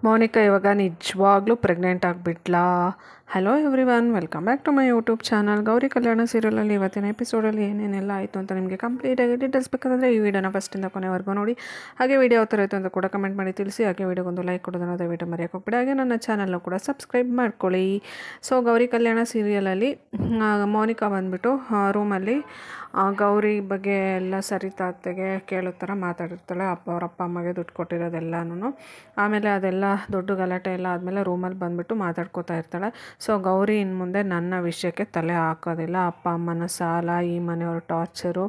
ಮೌನಿಕಾ ಇವಾಗ ನಿಜವಾಗ್ಲೂ ಪ್ರೆಗ್ನೆಂಟ್ ಆಗಿಬಿಟ್ಲಾ? Hello everyone, welcome back to my YouTube channel. Gauri Kalyana ಸೀರಿಯಲಲ್ಲಿ ಇವತ್ತಿನ ಎಪಿಸೋಡಲ್ಲಿ ಏನೇನೆಲ್ಲ ಆಯಿತು ಅಂತ ನಿಮಗೆ ಕಂಪ್ಲೀಟಾಗಿ ಡೀಟೇಲ್ಸ್ ಬೇಕಾದರೆ ಈ ವಿಡಿಯೋನ ಫಸ್ಟಿಂದ ಕೊನೆವರೆಗೂ ನೋಡಿ. ಹಾಗೆ ವಿಡಿಯೋ ಯಾವ ಥರ ಆಯಿತು ಅಂತ ಕೂಡ ಕಮೆಂಟ್ ಮಾಡಿ ತಿಳಿಸಿ. ಹಾಗೆ ವಿಡಿಯೋಗೊಂದು ಲೈಕ್ ಕೊಡೋದನ್ನು ದಯವಿಟ್ಟು ಮರೆಯೋಕೆ ಹೋಗ್ಬಿಡಿ. ಹಾಗೆ ನನ್ನ ಚಾನಲ್ನ ಕೂಡ ಸಬ್ಸ್ಕ್ರೈಬ್ ಮಾಡ್ಕೊಳ್ಳಿ. ಸೊ ಗೌರಿ ಕಲ್ಯಾಣ ಸೀರಿಯಲಲ್ಲಿ ಮೌನಿಕಾ ಬಂದುಬಿಟ್ಟು ರೂಮಲ್ಲಿ ಗೌರಿ ಬಗ್ಗೆ ಎಲ್ಲ ಸರಿತಾ ಅತ್ತೆಗೆ ಕೇಳೋ ಥರ ಮಾತಾಡಿರ್ತಾಳೆ. ಅವ್ರ ಅಪ್ಪ ಅಮ್ಮಗೆ ದುಡ್ಡು ಕೊಟ್ಟಿರೋದೆಲ್ಲನೂ. ಆಮೇಲೆ ಅದೆಲ್ಲ ದೊಡ್ಡ ಗಲಾಟೆ ಎಲ್ಲ ಆದಮೇಲೆ ರೂಮಲ್ಲಿ ಬಂದುಬಿಟ್ಟು ಮಾತಾಡ್ಕೋತಾ ಇರ್ತಾಳೆ. ಸೊ ಗೌರಿ ಇನ್ನು ಮುಂದೆ ನನ್ನ ವಿಷಯಕ್ಕೆ ತಲೆ ಹಾಕೋದಿಲ್ಲ. ಅಪ್ಪ ಅಮ್ಮನ ಸಾಲ, ಈ ಮನೆಯವ್ರ ಟಾರ್ಚರು,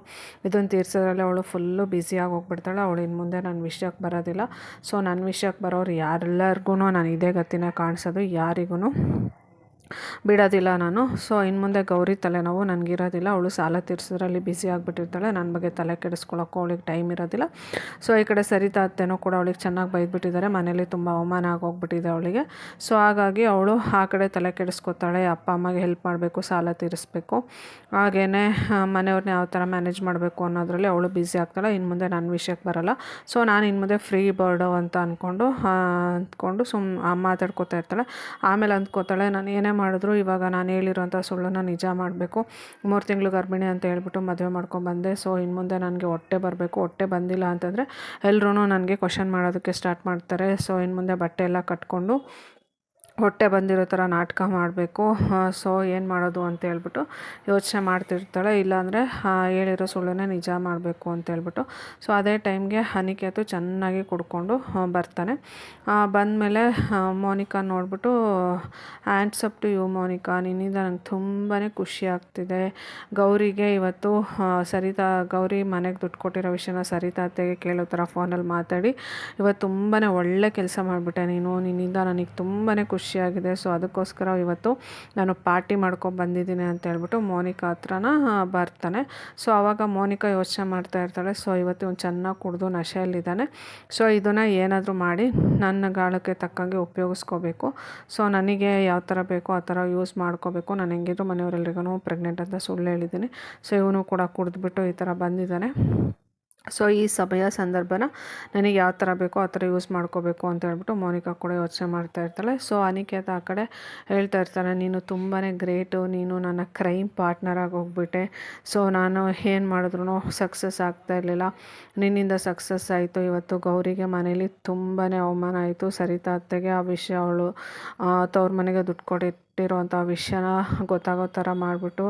ಇದನ್ನು ತೀರ್ಸೋದ್ರಲ್ಲಿ ಅವಳು ಫುಲ್ಲು ಬ್ಯುಸಿಯಾಗಿ ಹೋಗ್ಬಿಡ್ತಾಳೆ. ಅವಳು ಇನ್ನು ಮುಂದೆ ನನ್ನ ವಿಷಯಕ್ಕೆ ಬರೋದಿಲ್ಲ. ಸೊ ನನ್ನ ವಿಷಯಕ್ಕೆ ಬರೋರು ಯಾರೆಲ್ಲರಿಗೂ ನಾನು ಇದೇ ಗತಿನ ಕಾಣಿಸೋದು, ಯಾರಿಗೂ ಬಿಡೋದಿಲ್ಲ ನಾನು. ಸೊ ಇನ್ನು ಮುಂದೆ ಗೌರಿ ತಲೆನೋವು ನನಗಿರೋದಿಲ್ಲ. ಅವಳು ಸಾಲ ತೀರ್ಸೋದ್ರಲ್ಲಿ ಬ್ಯುಸಿ ಆಗಿಬಿಟ್ಟಿರ್ತಾಳೆ. ನನ್ನ ಬಗ್ಗೆ ತಲೆ ಕೆಡಿಸ್ಕೊಳ್ಳೋಕ್ಕೂ ಅವಳಿಗೆ ಟೈಮ್ ಇರೋದಿಲ್ಲ. ಸೊ ಈ ಕಡೆ ಸರಿತಾ ಅತ್ತೆನೂ ಕೂಡ ಅವಳಿಗೆ ಚೆನ್ನಾಗಿ ಬೈದ್ಬಿಟ್ಟಿದ್ದಾರೆ. ಮನೇಲಿ ತುಂಬ ಅವಮಾನ ಆಗೋಗ್ಬಿಟ್ಟಿದೆ ಅವಳಿಗೆ. ಸೊ ಹಾಗಾಗಿ ಅವಳು ಆ ಕಡೆ ತಲೆ ಕೆಡಿಸ್ಕೊತಾಳೆ. ಅಪ್ಪ ಅಮ್ಮಗೆ ಹೆಲ್ಪ್ ಮಾಡಬೇಕು, ಸಾಲ ತೀರಿಸ್ಬೇಕು, ಹಾಗೆಯೇ ಮನೆಯವ್ರನ್ನ ಯಾವ ಥರ ಮ್ಯಾನೇಜ್ ಮಾಡಬೇಕು ಅನ್ನೋದರಲ್ಲಿ ಅವಳು ಬ್ಯುಸಿ ಆಗ್ತಾಳೆ. ಇನ್ನು ಮುಂದೆ ನನ್ನ ವಿಷಯಕ್ಕೆ ಬರೋಲ್ಲ. ಸೊ ನಾನು ಇನ್ನು ಮುಂದೆ ಫ್ರೀ ಬರ್ಡು ಅಂತ ಅಂದ್ಕೊಂಡು ಮಾತಾಡ್ಕೋತಾ ಇರ್ತಾಳೆ. ಆಮೇಲೆ ಅಂದ್ಕೋತಾಳೆ, ನಾನು ಏನೇ ಮಾಡಿದ್ರು ಇವಾಗ ನಾನು ಹೇಳಿರೋಂಥ ಸುಳ್ಳನ್ನು ನಿಜ ಮಾಡಬೇಕು. 3 ತಿಂಗಳು ಗರ್ಭಿಣಿ ಅಂತ ಹೇಳ್ಬಿಟ್ಟು ಮದುವೆ ಮಾಡ್ಕೊಂಡ್ಬಂದೆ. ಸೊ ಇನ್ನು ಮುಂದೆ ನನಗೆ ಹೊಟ್ಟೆ ಬರಬೇಕು. ಹೊಟ್ಟೆ ಬಂದಿಲ್ಲ ಅಂತಂದರೆ ಎಲ್ಲರೂ ನನಗೆ ಕ್ವಶನ್ ಮಾಡೋದಕ್ಕೆ ಸ್ಟಾರ್ಟ್ ಮಾಡ್ತಾರೆ. ಸೊ ಇನ್ನು ಮುಂದೆ ಬಟ್ಟೆ ಎಲ್ಲ ಕಟ್ಕೊಂಡು ಹೊಟ್ಟೆ ಬಂದಿರೋ ಥರ ನಾಟಕ ಮಾಡಬೇಕು. ಸೊ ಏನು ಮಾಡೋದು ಅಂತ ಹೇಳ್ಬಿಟ್ಟು ಯೋಚನೆ ಮಾಡ್ತಿರ್ತಾಳೆ. ಇಲ್ಲಾಂದರೆ ಹೇಳಿರೋ ಸುಳ್ಳನ್ನೇ ನಿಜ ಮಾಡಬೇಕು ಅಂತೇಳ್ಬಿಟ್ಟು. ಸೊ ಅದೇ ಟೈಮ್ಗೆ ಅನಿಕೇತು ಚೆನ್ನಾಗಿ ಕುಡ್ಕೊಂಡು ಬರ್ತಾನೆ. ಬಂದಮೇಲೆ ಮೋನಿಕಾ ನೋಡಿಬಿಟ್ಟು, hands up to you Monica, ನಿನ್ನಿಂದ ನಂಗೆ ತುಂಬಾ ಖುಷಿ ಆಗ್ತಿದೆ. ಗೌರಿಗೆ ಇವತ್ತು ಗೌರಿ ಮನೆಗೆ ದುಡ್ಡು ಕೊಟ್ಟಿರೋ ವಿಷಯನ ಸರಿತಾ ಅತ್ತೆಗೆ ಕೇಳೋ ಥರ ಫೋನಲ್ಲಿ ಮಾತಾಡಿ ಇವತ್ತು ತುಂಬಾ ಒಳ್ಳೆ ಕೆಲಸ ಮಾಡಿಬಿಟ್ಟೆ ನೀನು. ನಿನ್ನಿಂದ ನನಗೆ ತುಂಬಾ ಖುಷಿಯಾಗಿದೆ. ಸೊ ಅದಕ್ಕೋಸ್ಕರ ಇವತ್ತು ನಾನು ಪಾರ್ಟಿ ಮಾಡ್ಕೊಂಡು ಬಂದಿದ್ದೀನಿ ಅಂತ ಹೇಳ್ಬಿಟ್ಟು ಮೋನಿಕಾ ಹತ್ರನ ಬರ್ತಾನೆ. ಸೊ ಆವಾಗ ಮೋನಿಕಾ ಯೋಚನೆ ಮಾಡ್ತಾ ಇರ್ತಾಳೆ, ಸೊ ಇವತ್ತು ಇವ್ನು ಚೆನ್ನಾಗಿ ಕುಡಿದು ನಶೆಯಲ್ಲಿದ್ದಾನೆ. ಸೊ ಇದನ್ನು ಏನಾದರೂ ಮಾಡಿ ನನ್ನ ಗಾಳಕ್ಕೆ ತಕ್ಕಂಗೆ ಉಪಯೋಗಿಸ್ಕೋಬೇಕು. ಸೊ ನನಗೆ ಯಾವ ಥರ ಬೇಕೋ ಆ ಥರ ಯೂಸ್ ಮಾಡ್ಕೋಬೇಕು. ನಾನು ಹೆಂಗಿದ್ರು ಮನೆಯವರೆಲ್ರಿಗೂ ಪ್ರೆಗ್ನೆಂಟ್ ಅಂತ ಸುಳ್ಳು ಹೇಳಿದ್ದೀನಿ. ಸೊ ಇವನು ಕೂಡ ಕುಡಿದ್ಬಿಟ್ಟು ಈ ಥರ ಬಂದಿದ್ದಾನೆ. ಸೊ ಈ ಸಭೆಯ ಸಂದರ್ಭನ ನನಗೆ ಯಾವ ಥರ ಬೇಕೋ ಆ ಥರ ಯೂಸ್ ಮಾಡ್ಕೋಬೇಕು ಅಂತ ಹೇಳ್ಬಿಟ್ಟು ಮೋನಿಕಾ ಕೂಡ ಯೋಚನೆ ಮಾಡ್ತಾ ಇರ್ತಾಳೆ. ಸೊ ಅನಿಕೇತ ಆ ಕಡೆ ಹೇಳ್ತಾ ಇರ್ತಾನೆ, ನೀನು ತುಂಬಾ ಗ್ರೇಟು, ನೀನು ನನ್ನ ಕ್ರೈಮ್ ಪಾರ್ಟ್ನರಾಗಿ ಹೋಗ್ಬಿಟ್ಟೆ. ಸೊ ನಾನು ಏನು ಮಾಡಿದ್ರು ಸಕ್ಸಸ್ ಆಗ್ತಾ ಇರಲಿಲ್ಲ, ನಿನ್ನಿಂದ ಸಕ್ಸಸ್ ಆಯಿತು. ಇವತ್ತು ಗೌರಿಗೆ ಮನೇಲಿ ತುಂಬಾ ಅವಮಾನ ಆಯಿತು. ಸರಿತಾ ಅತ್ತೆಗೆ ಆ ವಿಷಯ ಅವಳು ತವ್ರ ಮನೆಗೆ ದುಡ್ಡು ಕೊಟ್ಟಿರೋವಂಥ ವಿಷಯನ ಗೊತ್ತಾಗೋ ಥರ ಮಾಡಿಬಿಟ್ಟು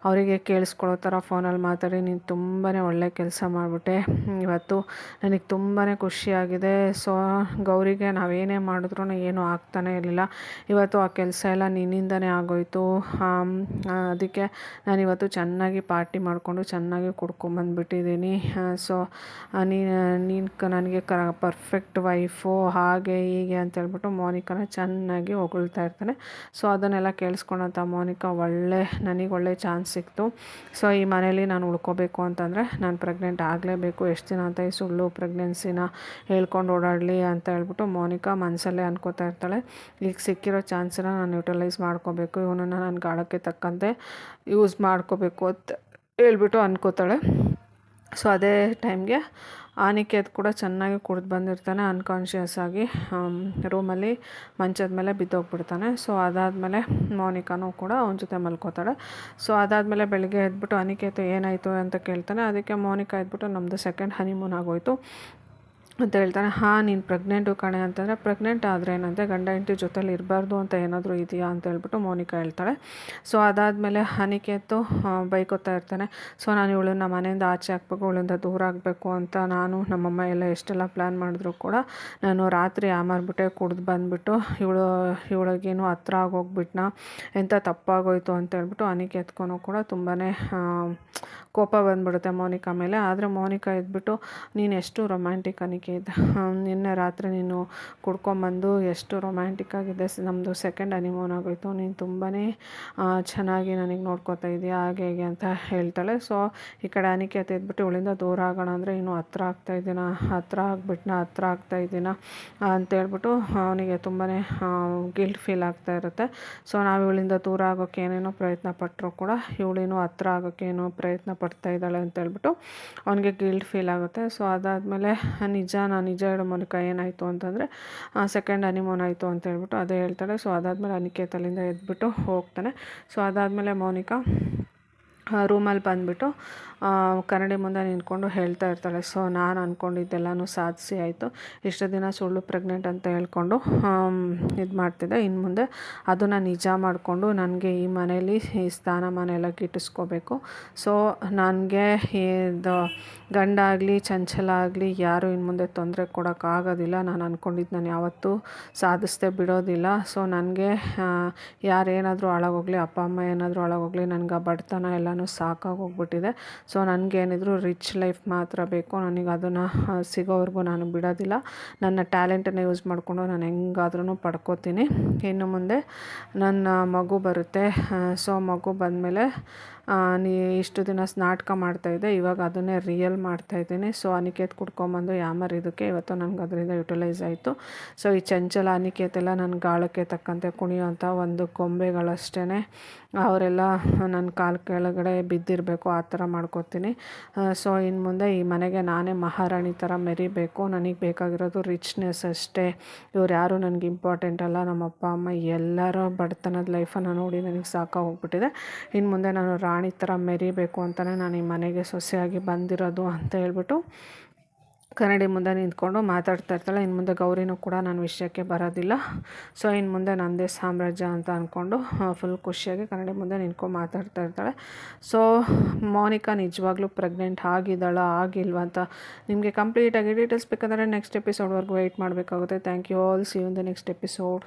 ಅವರಿಗೆ ಕೇಳಿಸ್ಕೊಳ್ಳೋ ಥರ ಫೋನಲ್ಲಿ ಮಾತಾಡಿ ನೀನು ತುಂಬಾ ಒಳ್ಳೆ ಕೆಲಸ ಮಾಡಿಬಿಟ್ಟೆ. ಇವತ್ತು ನನಗೆ ತುಂಬಾ ಖುಷಿಯಾಗಿದೆ. ಸೊ ಗೌರಿಗೆ ನಾವೇನೇ ಮಾಡಿದ್ರೂ ಏನೂ ಆಗ್ತಾನೇ ಇರಲಿಲ್ಲ. ಇವತ್ತು ಆ ಕೆಲಸ ಎಲ್ಲ ನಿನ್ನಿಂದನೇ ಆಗೋಯಿತು. ಅದಕ್ಕೆ ನಾನಿವತ್ತು ಚೆನ್ನಾಗಿ ಪಾರ್ಟಿ ಮಾಡಿಕೊಂಡು ಚೆನ್ನಾಗಿ ಕುಡ್ಕೊಂಬಂದುಬಿಟ್ಟಿದ್ದೀನಿ. ಸೊ ನೀನು ನನಗೆ ಪರ್ಫೆಕ್ಟ್ ವೈಫು, ಹಾಗೆ ಹೀಗೆ ಅಂತೇಳ್ಬಿಟ್ಟು ಮೋನಿಕಾನ ಚೆನ್ನಾಗಿ ಹೊಗಳ್ತಾ ಇರ್ತಾನೆ. ಸೊ ಅದನ್ನೆಲ್ಲ ಕೇಳಿಸ್ಕೊಂಡಂಥ ಮೋನಿಕಾ ನನಗೆ ಒಳ್ಳೆ ಚಾನ್ಸ್ ಸಿಕ್ತು. ಸೊ ಈ ಮನೇಲಿ ನಾನು ಉಳ್ಕೋಬೇಕು ಅಂತಂದರೆ ನಾನು ಪ್ರೆಗ್ನೆಂಟ್ ಆಗಲೇಬೇಕು. ಎಷ್ಟು ದಿನ ಅಂತ ಈ ಸುಳ್ಳು ಪ್ರೆಗ್ನೆನ್ಸಿನ ಹೇಳ್ಕೊಂಡು ಓಡಾಡಲಿ ಅಂತ ಹೇಳ್ಬಿಟ್ಟು ಮೋನಿಕಾ ಮನಸ್ಸಲ್ಲೇ ಅನ್ಕೋತಾ ಇರ್ತಾಳೆ. ಈಗ ಸಿಕ್ಕಿರೋ ಚಾನ್ಸನ್ನ ನಾನು ಯುಟಿಲೈಸ್ ಮಾಡ್ಕೋಬೇಕು, ಇವನನ್ನು ನಾನು ಗಾಳಕ್ಕೆ ತಕ್ಕಂತೆ ಯೂಸ್ ಮಾಡ್ಕೋಬೇಕು ಅಂತ ಹೇಳ್ಬಿಟ್ಟು ಅನ್ಕೋತಾಳೆ. ಸೊ ಅದೇ ಟೈಮ್ಗೆ ಅನಿಕೇತ್ ಕೂಡ ಚೆನ್ನಾಗಿ ಕುಡಿದು ಬಂದಿರ್ತಾನೆ. ಅನ್ಕಾನ್ಷಿಯಸ್ ಆಗಿ ರೂಮಲ್ಲಿ ಮಂಚದ ಮೇಲೆ ಬಿದ್ದೋಗ್ಬಿಡ್ತಾನೆ. ಸೊ ಅದಾದಮೇಲೆ ಮೋನಿಕಾನೂ ಕೂಡ ಅವನ ಜೊತೆ ಮಲ್ಕೋತಾಳೆ. ಸೊ ಅದಾದಮೇಲೆ ಬೆಳಗ್ಗೆ ಎದ್ಬಿಟ್ಟು ಅನಿಕೇತ್ ಏನಾಯಿತು ಅಂತ ಕೇಳ್ತಾನೆ. ಅದಕ್ಕೆ ಮೋನಿಕಾ ಎದ್ಬಿಟ್ಟು ನಮ್ಮದು ಸೆಕೆಂಡ್ ಹನಿಮೂನ್ ಆಗೋಯಿತು ಅಂತ ಹೇಳ್ತಾನೆ. ನೀನು ಪ್ರೆಗ್ನೆಂಟು ಕಣೆ ಅಂತಂದರೆ, ಪ್ರೆಗ್ನೆಂಟ್ ಆದರೆ ಏನಂತೆ ಗಂಡ ಹೆಂಡತಿ ಜೊತೆಲಿ ಇರಬಾರ್ದು ಅಂತ ಏನಾದರೂ ಇದೆಯಾ ಅಂತ ಹೇಳ್ಬಿಟ್ಟು ಮೋನಿಕಾ ಹೇಳ್ತಾಳೆ. ಸೊ ಅದಾದಮೇಲೆ ಅನಿಕೇತು ಬೈಕೋತಾ ಇರ್ತಾನೆ. ಸೊ ನಾನು ಇವಳನ್ನ ಮನೆಯಿಂದ ಆಚೆ ಹಾಕಬೇಕು, ಇವಳಿಂದ ದೂರ ಆಗಬೇಕು ಅಂತ ನಾನು ನಮ್ಮಮ್ಮ ಎಲ್ಲ ಎಷ್ಟೆಲ್ಲ ಪ್ಲ್ಯಾನ್ ಮಾಡಿದ್ರು ಕೂಡ ನಾನು ರಾತ್ರಿ ಯಾಮಾರ್ಬಿಟ್ಟೆ, ಕುಡ್ದು ಬಂದುಬಿಟ್ಟು ಇವಳಿಗೇನು ಹತ್ರ ಆಗೋಗ್ಬಿಟ್ನ, ಎಂಥ ತಪ್ಪಾಗೋಯ್ತು ಅಂತ ಹೇಳ್ಬಿಟ್ಟು ಅನಿಕೇತ್ಗೂ ಕೂಡ ತುಂಬಾ ಕೋಪ ಬಂದುಬಿಡುತ್ತೆ ಮೋನಿಕಾ ಮೇಲೆ. ಆದರೆ ಮೋನಿಕಾ ಎದ್ಬಿಟ್ಟು, ನೀನು ಎಷ್ಟು ರೊಮ್ಯಾಂಟಿಕ್ ಅನಿಕೇತ್, ನಿನ್ನೆ ರಾತ್ರಿ ನೀನು ಕುಡ್ಕೊಂಬಂದು ಎಷ್ಟು ರೊಮ್ಯಾಂಟಿಕ್ ಆಗಿದೆ, ನಮ್ಮದು ಸೆಕೆಂಡ್ ಹನಿಮೂನ್ ಆಗೋಯಿತು, ನೀನು ತುಂಬಾ ಚೆನ್ನಾಗಿ ನನಗೆ ನೋಡ್ಕೋತಾ ಇದೆಯಾ, ಹಾಗೆ ಹೇಗೆ ಅಂತ ಹೇಳ್ತಾಳೆ. ಸೊ ಈ ಕಡೆ ಅನಿಕೇತ್ ಎದ್ಬಿಟ್ಟು ಇವಳಿಂದ ದೂರ ಆಗೋಣ ಅಂದರೆ ಇನ್ನೂ ಹತ್ರ ಆಗ್ತಾಯಿದ್ದೀನ ಅಂತೇಳ್ಬಿಟ್ಟು ಅವನಿಗೆ ತುಂಬಾ ಗಿಲ್ಟ್ ಫೀಲ್ ಆಗ್ತಾ ಇರುತ್ತೆ. ಸೊ ನಾವು ಇವಳಿಂದ ದೂರ ಆಗೋಕ್ಕೆ ಏನೇನೋ ಪ್ರಯತ್ನ ಪಟ್ಟರು ಕೂಡ ಇವಳಿನೂ ಹತ್ರ ಆಗೋಕ್ಕೆ ಏನೋ ಪ್ರಯತ್ನ ಪಡ್ತಾ ಇದ್ದಾಳೆ ಅಂತೇಳ್ಬಿಟ್ಟು ಅವನಿಗೆ ಗಿಲ್ಟ್ ಫೀಲ್ ಆಗುತ್ತೆ. ಸೊ ಅದಾದಮೇಲೆ ನಿಜ ನಾನು ನಿಜ ಹೇಳೋ ಮೋನಿಕಾ ಏನಾಯಿತು ಅಂತಂದರೆ ಸೆಕೆಂಡ್ ಹನಿಮೂನ್ ಆಯಿತು ಅಂತ ಹೇಳ್ಬಿಟ್ಟು ಅದೇ ಹೇಳ್ತಾಳೆ. ಸೊ ಅದಾದಮೇಲೆ ಅನಿಕೇತ್ ಅಲ್ಲಿಂದ ಎದ್ಬಿಟ್ಟು ಹೋಗ್ತಾನೆ. ಸೊ ಅದಾದಮೇಲೆ ಮೋನಿಕಾ ರೂಮಲ್ಲಿ ಬಂದುಬಿಟ್ಟು ಕನ್ನಡಿ ಮುಂದೆ ನಿಂತ್ಕೊಂಡು ಹೇಳ್ತಾ ಇರ್ತಾಳೆ. ಸೊ ನಾನು ಅಂದ್ಕೊಂಡಿದ್ದೆಲ್ಲನೂ ಸಾಧಿಸಿ ಆಯಿತು. ಇಷ್ಟು ದಿನ ಸುಳ್ಳು ಪ್ರೆಗ್ನೆಂಟ್ ಅಂತ ಹೇಳ್ಕೊಂಡು ಇದು ಮಾಡ್ತಿದ್ದೆ. ಇನ್ನು ಮುಂದೆ ಅದನ್ನು ನಿಜ ಮಾಡಿಕೊಂಡು ನನಗೆ ಈ ಮನೇಲಿ ಈ ಸ್ಥಾನಮಾನ ಎಲ್ಲ ಗಿಟ್ಟಿಸ್ಕೋಬೇಕು. ಸೊ ನನಗೆ ಇದು ಗಂಡ ಆಗಲಿ ಚಂಚಲ ಆಗಲಿ ಯಾರು ಇನ್ನು ಮುಂದೆ ತೊಂದರೆ ಕೊಡೋಕ್ಕಾಗೋದಿಲ್ಲ. ನಾನು ಅಂದ್ಕೊಂಡಿದ್ದು ನಾನು ಯಾವತ್ತೂ ಸಾಧಿಸ್ದೆ ಬಿಡೋದಿಲ್ಲ. ಸೊ ನನಗೆ ಯಾರೇನಾದರೂ ಹಾಳಾಗೋಗಲಿ, ಅಪ್ಪ ಅಮ್ಮ ಏನಾದರೂ ಹಾಳಾಗೋಗಲಿ, ನನಗೆ ಆ ಬಡತನ ಎಲ್ಲನೂ ಸಾಕಾಗೋಗ್ಬಿಟ್ಟಿದೆ. ಸೊ ನನಗೇನಿದ್ರು ರಿಚ್ ಲೈಫ್ ಮಾತ್ರ ಬೇಕು. ನನಗೆ ಅದನ್ನು ಸಿಗೋವರೆಗೂ ನಾನು ಬಿಡೋದಿಲ್ಲ. ನನ್ನ ಟ್ಯಾಲೆಂಟನ್ನು ಯೂಸ್ ಮಾಡಿಕೊಂಡು ನಾನು ಹೆಂಗಾದ್ರೂ ಪಡ್ಕೋತೀನಿ. ಇನ್ನು ಮುಂದೆ ನನ್ನ ಮಗು ಬರುತ್ತೆ. ಸೊ ಮಗು ಬಂದಮೇಲೆ ಇಷ್ಟು ದಿನ ನಾಟಕ ಮಾಡ್ತಾಯಿದ್ದೆ, ಇವಾಗ ಅದನ್ನೇ ರಿಯಲ್ ಮಾಡ್ತಾಯಿದ್ದೀನಿ. ಸೊ ಅನಿಕೇತ್ ಕುಡ್ಕೊಂಬಂದು ಯಾಮರ್ ಇದಕ್ಕೆ ಇವತ್ತು ನನಗೆ ಅದರಿಂದ ಯುಟಿಲೈಸ್ ಆಯಿತು. ಸೊ ಈ ಚಂಚಲ ಅನಿಕೇತೆಲ್ಲ ನನ್ನ ಗಾಳಕ್ಕೆ ತಕ್ಕಂತೆ ಕುಣಿಯೋಂಥ ಒಂದು ಗೊಂಬೆಗಳಷ್ಟೇ. ಅವರೆಲ್ಲ ನನ್ನ ಕಾಲ ಕೆಳಗಡೆ ಬಿದ್ದಿರಬೇಕು, ಆ ಥರ ಮಾಡ್ಕೋತೀನಿ. ಸೊ ಇನ್ನು ಮುಂದೆ ಈ ಮನೆಗೆ ನಾನೇ ಮಹಾರಾಣಿ ಥರ ಮೆರಿಬೇಕು. ನನಗೆ ಬೇಕಾಗಿರೋದು ರಿಚ್ನೆಸ್ ಅಷ್ಟೇ. ಇವ್ರು ಯಾರೂ ನನಗೆ ಇಂಪಾರ್ಟೆಂಟ್ ಅಲ್ಲ. ನಮ್ಮ ಅಪ್ಪ ಅಮ್ಮ ಎಲ್ಲರೂ ಬಡತನದ ಲೈಫನ್ನು ನೋಡಿ ನನಗೆ ಸಾಕಾಗೋಗ್ಬಿಟ್ಟಿದೆ. ಇನ್ನು ಮುಂದೆ ನಾನು ರಾಣಿ ಥರ ಮೆರಿಬೇಕು ಅಂತಲೇ ನಾನು ಈ ಮನೆಗೆ ಸೊಸೆಯಾಗಿ ಬಂದಿರೋದು ಅಂತ ಹೇಳ್ಬಿಟ್ಟು ಕನ್ನಡಿ ಮುಂದೆ ನಿಂತ್ಕೊಂಡು ಮಾತಾಡ್ತಾ ಇರ್ತಾಳೆ. ಇನ್ನು ಮುಂದೆ ಗೌರಿನೂ ಕೂಡ ನನ್ನ ವಿಷಯಕ್ಕೆ ಬರೋದಿಲ್ಲ. ಸೊ ಇನ್ನು ಮುಂದೆ ನನ್ನದೇ ಸಾಮ್ರಾಜ್ಯ ಅಂತ ಅಂದ್ಕೊಂಡು ಫುಲ್ ಖುಷಿಯಾಗಿ ಕನ್ನಡಿ ಮುಂದೆ ನಿಂತ್ಕೊಂಡು ಮಾತಾಡ್ತಾ ಇರ್ತಾಳೆ. ಸೊ ಮೋನಿಕಾ ನಿಜವಾಗ್ಲೂ ಪ್ರೆಗ್ನೆಂಟ್ ಆಗಿದ್ದಾಳ ಆಗಿಲ್ವ ಅಂತ ನಿಮಗೆ ಕಂಪ್ಲೀಟಾಗಿ ಡೀಟೇಲ್ಸ್ ಬೇಕಂದರೆ ನೆಕ್ಸ್ಟ್ ಎಪಿಸೋಡ್ವರೆಗೂ ವೆಯ್ಟ್ ಮಾಡಬೇಕಾಗುತ್ತೆ. Thank you all. See you in the next episode.